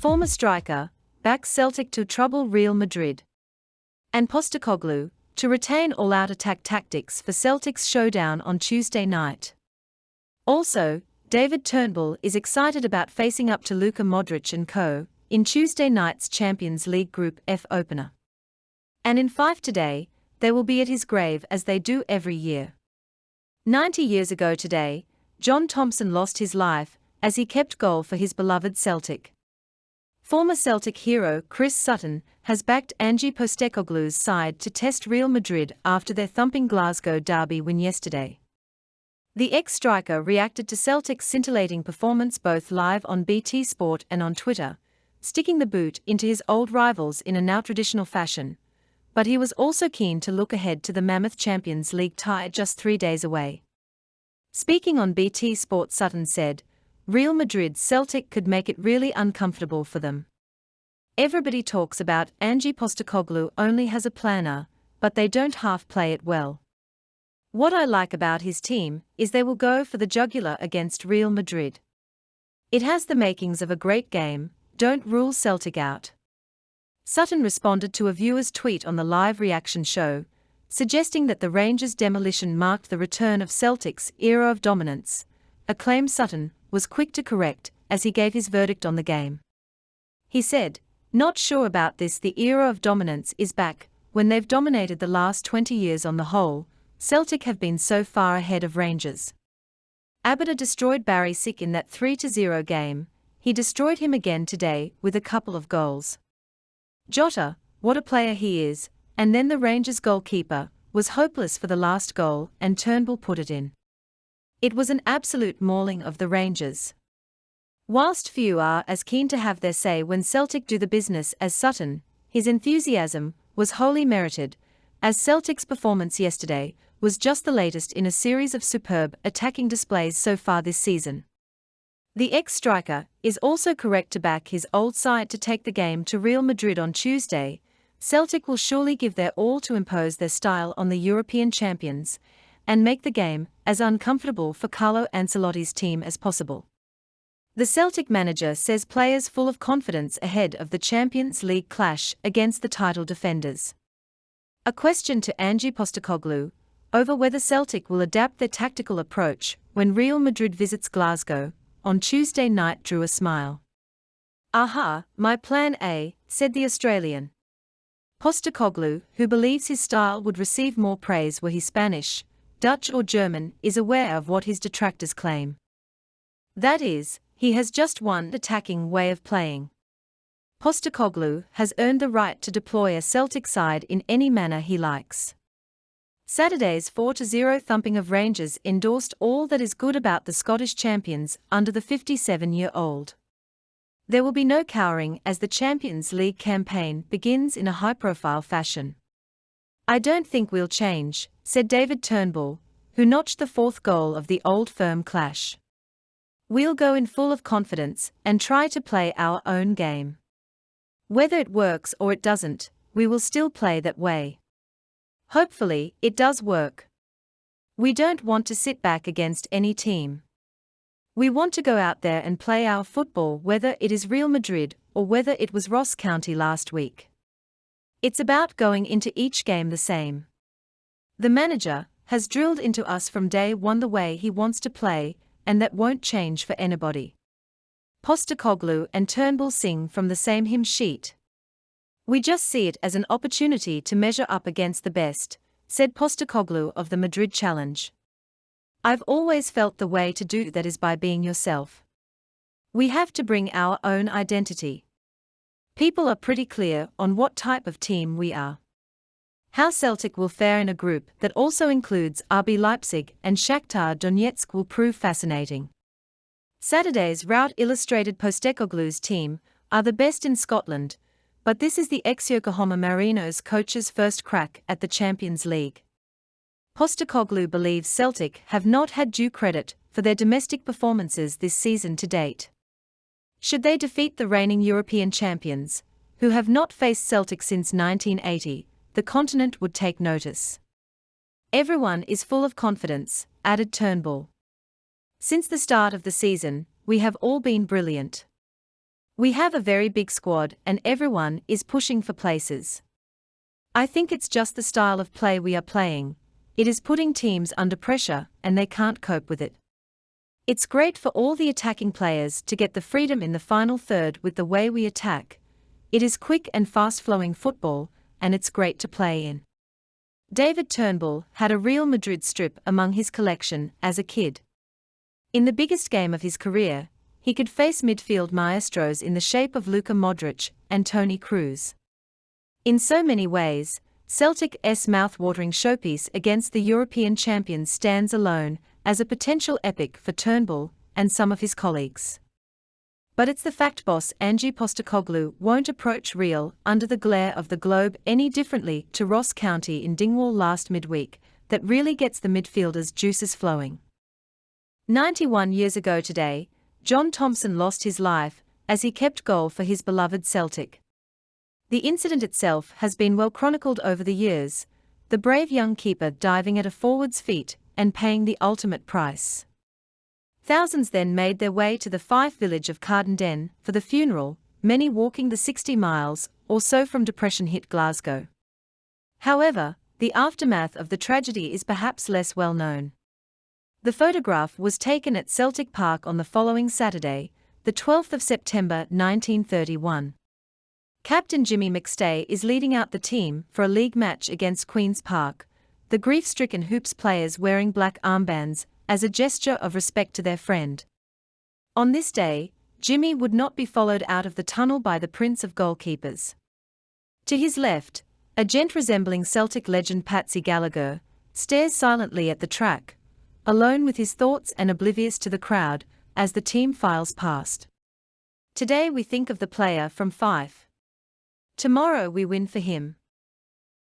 Former striker, backs Celtic to trouble Real Madrid. And Postecoglou, to retain all-out attack tactics for Celtic's showdown on Tuesday night. Also, David Turnbull is excited about facing up to Luka Modric and Co. in Tuesday night's Champions League Group F opener. And in Fife today, they will be at his grave as they do every year. 90 years ago today, John Thompson lost his life as he kept goal for his beloved Celtic. Former Celtic hero Chris Sutton has backed Ange Postecoglou's side to test Real Madrid after their thumping Glasgow derby win yesterday. The ex-striker reacted to Celtic's scintillating performance both live on BT Sport and on Twitter, sticking the boot into his old rivals in a now traditional fashion, but he was also keen to look ahead to the mammoth Champions League tie just 3 days away. Speaking on BT Sport, Sutton said, "Real Madrid Celtic could make it really uncomfortable for them. Everybody talks about Ange Postecoglou only has a planner, but they don't half play it well. What I like about his team is they will go for the jugular against Real Madrid. It has the makings of a great game, don't rule Celtic out." Sutton responded to a viewer's tweet on the live reaction show, suggesting that the Rangers' demolition marked the return of Celtic's era of dominance, a claim Sutton was quick to correct as he gave his verdict on the game. He said, "Not sure about this, the era of dominance is back. When they've dominated the last 20 years on the whole, Celtic have been so far ahead of Rangers. Abada destroyed Barry Sick in that 3-0 game, he destroyed him again today with a couple of goals. Jota, what a player he is, and then the Rangers goalkeeper was hopeless for the last goal and Turnbull put it in. It was an absolute mauling of the Rangers." Whilst few are as keen to have their say when Celtic do the business as Sutton, his enthusiasm was wholly merited, as Celtic's performance yesterday was just the latest in a series of superb attacking displays so far this season. The ex-striker is also correct to back his old side to take the game to Real Madrid on Tuesday. Celtic will surely give their all to impose their style on the European champions and make the game as uncomfortable for Carlo Ancelotti's team as possible. The Celtic manager says players full of confidence ahead of the Champions League clash against the title defenders. A question to Ange Postecoglou over whether Celtic will adapt their tactical approach when Real Madrid visits Glasgow on Tuesday night drew a smile. "Aha, my plan A," said the Australian. Postecoglou, who believes his style would receive more praise were he Spanish, Dutch or German, is aware of what his detractors claim. That is, he has just one attacking way of playing. Postecoglou has earned the right to deploy a Celtic side in any manner he likes. Saturday's 4-0 thumping of Rangers endorsed all that is good about the Scottish champions under the 57-year-old. There will be no cowering as the Champions League campaign begins in a high-profile fashion. "I don't think we'll change," said David Turnbull, who notched the 4th goal of the Old Firm clash. "We'll go in full of confidence and try to play our own game. Whether it works or it doesn't, we will still play that way. Hopefully, it does work. We don't want to sit back against any team. We want to go out there and play our football, whether it is Real Madrid or whether it was Ross County last week. It's about going into each game the same. The manager has drilled into us from day one the way he wants to play, and that won't change for anybody." Postecoglou and Turnbull sing from the same hymn sheet. "We just see it as an opportunity to measure up against the best," said Postecoglou of the Madrid challenge. "I've always felt the way to do that is by being yourself. We have to bring our own identity. People are pretty clear on what type of team we are. How Celtic will fare in a group that also includes RB Leipzig and Shakhtar Donetsk will prove fascinating. Saturday's rout illustrated Postecoglou's team are the best in Scotland, but this is the ex-Yokohama Marinos coach's first crack at the Champions League. Postecoglou believes Celtic have not had due credit for their domestic performances this season to date. Should they defeat the reigning European champions, who have not faced Celtic since 1980, the continent would take notice. "Everyone is full of confidence," added Turnbull. "Since the start of the season, we have all been brilliant. We have a very big squad and everyone is pushing for places. I think it's just the style of play we are playing. It is putting teams under pressure and they can't cope with it. It's great for all the attacking players to get the freedom in the final third with the way we attack. It is quick and fast-flowing football, and it's great to play in. David Turnbull had a Real Madrid strip among his collection as a kid. In the biggest game of his career, he could face midfield maestros in the shape of Luka Modric and Toni Kroos. In so many ways, Celtic's mouth-watering showpiece against the European champions stands alone as a potential epic for Turnbull and some of his colleagues. But it's the fact boss Ange Postecoglou won't approach Real under the glare of the globe any differently to Ross County in Dingwall last midweek that really gets the midfielders' juices flowing. 91 years ago today, John Thompson lost his life as he kept goal for his beloved Celtic. The incident itself has been well chronicled over the years, the brave young keeper diving at a forward's feet and paying the ultimate price. Thousands then made their way to the Fife village of Cardenden for the funeral, many walking the 60 miles or so from depression-hit Glasgow. However, the aftermath of the tragedy is perhaps less well known. The photograph was taken at Celtic Park on the following Saturday, the 12th of September 1931. Captain Jimmy McStay is leading out the team for a league match against Queen's Park, the grief-stricken Hoops players wearing black armbands as a gesture of respect to their friend. On this day, Jimmy would not be followed out of the tunnel by the prince of goalkeepers. To his left, a gent resembling Celtic legend Patsy Gallagher stares silently at the track, alone with his thoughts and oblivious to the crowd as the team files past. Today we think of the player from Fife. Tomorrow we win for him.